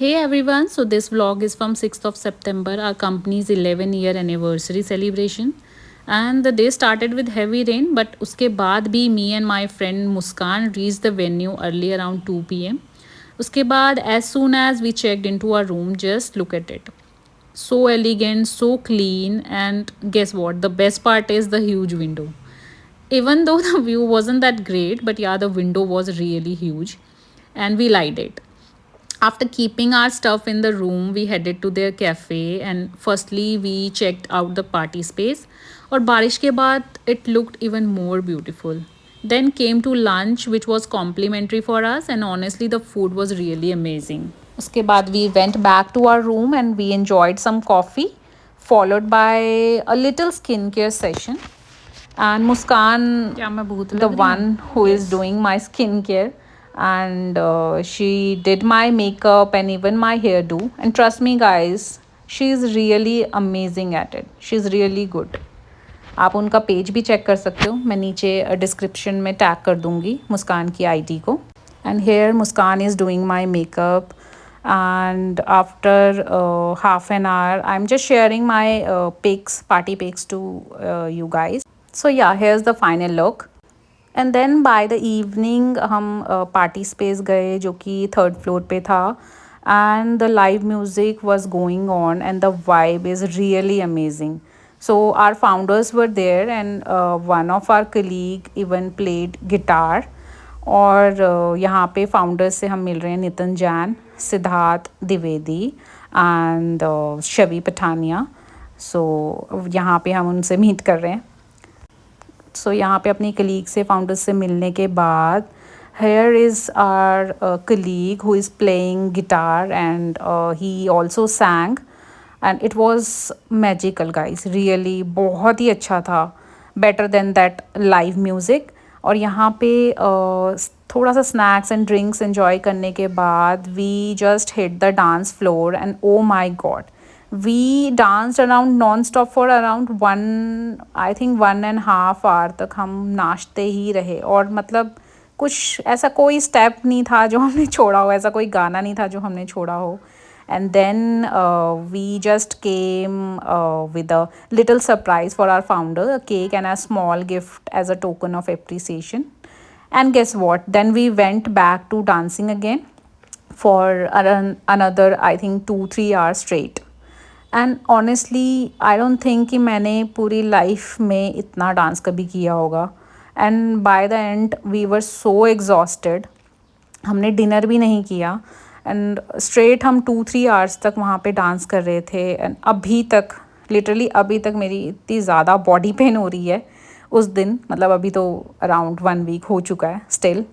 Hey everyone, so this vlog is from 6th of September, our company's 11-year anniversary celebration. And the day started with heavy rain, but uske baad bhi me and my friend Muskan reached the venue early around 2 p.m. Uske baad, as soon as we checked into our room, just look at it. So elegant, so clean, and guess what? The best part is the huge window. Even though the view wasn't that great, but yeah, the window was really huge and we liked it. After keeping our stuff in the room, we headed to their cafe and firstly we checked out the party space. और बारिश के बाद it looked even more beautiful. Then came to lunch which was complimentary for us and honestly the food was really amazing. उसके बाद we went back to our room and we enjoyed some coffee followed by a little skincare session. And Muskan, the one who is doing my skincare, and she did my makeup and even my hairdo. And trust me, guys, she is really amazing at it. She's really good. आप उनका page भी check कर सकते हो, मैं नीचे description में tag कर दूँगी मुस्कान की आईडी को. And here Muskan is doing my makeup, and after half an hour I'm just sharing my pics, party pics to you guys. So yeah, here's the final look. And then by the evening हम party space गए जो कि third floor पे था. And the live music was going on and the vibe is really amazing. So our founders were there and one of our colleague even played guitar. और यहाँ पे founders से हम मिल रहे हैं नितिन जैन, सिद्धार्थ द्विवेदी एंड शवि पठानिया. सो यहाँ पे हम उनसे मीट कर रहे हैं. सो यहाँ पे अपनी कलीग से फाउंडर्स से मिलने के बाद here is our colleague who is playing guitar and he also sang and it was magical guys, really बहुत ही अच्छा था, better than that live music. और यहाँ पे थोड़ा सा स्नैक्स एंड ड्रिंक्स एंजॉय करने के बाद we just hit the dance floor and oh my god, we danced around non-stop for around 1.5 hour तक हम नाचते ही रहे. और मतलब कुछ ऐसा कोई स्टेप नहीं था जो हमने छोड़ा हो, ऐसा कोई गाना नहीं था जो हमने छोड़ा हो. And then we just came with a little surprise for our founder, a cake and a small gift as a token of appreciation. And guess what? Then we went back to dancing again for another, I think, 2-3 hours straight. And honestly I don't think कि मैंने पूरी life में इतना dance कभी किया होगा. And by the end we were so exhausted. हमने dinner भी नहीं किया एंड स्ट्रेट हम 2-3 आवर्स तक वहाँ पे डांस कर रहे थे. एंड अभी तक, लिटरली अभी तक मेरी इतनी ज़्यादा बॉडी पेन हो रही है उस दिन. मतलब अभी तो अराउंड 1 वीक हो चुका है स्टिल.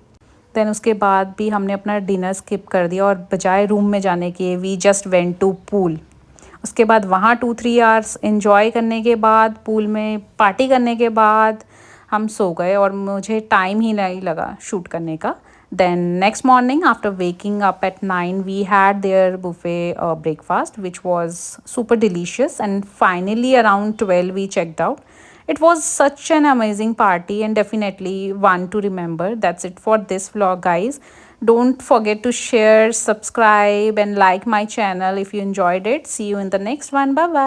देन उसके बाद भी हमने अपना डिनर स्किप कर दिया और बजाय रूम में जाने के we just went to pool. उसके बाद वहाँ 2-3 आवर्स इन्जॉय करने के बाद, पूल में पार्टी करने के बाद हम सो गए और मुझे टाइम ही नहीं लगा शूट करने का. Then next morning after waking up at 9 we had their buffet breakfast which was super delicious. And finally around 12 we checked out. It was such an amazing party and definitely one to remember. That's it for this vlog, guys. Don't forget to share, subscribe, and like my channel if you enjoyed it. See you in the next one. Bye bye.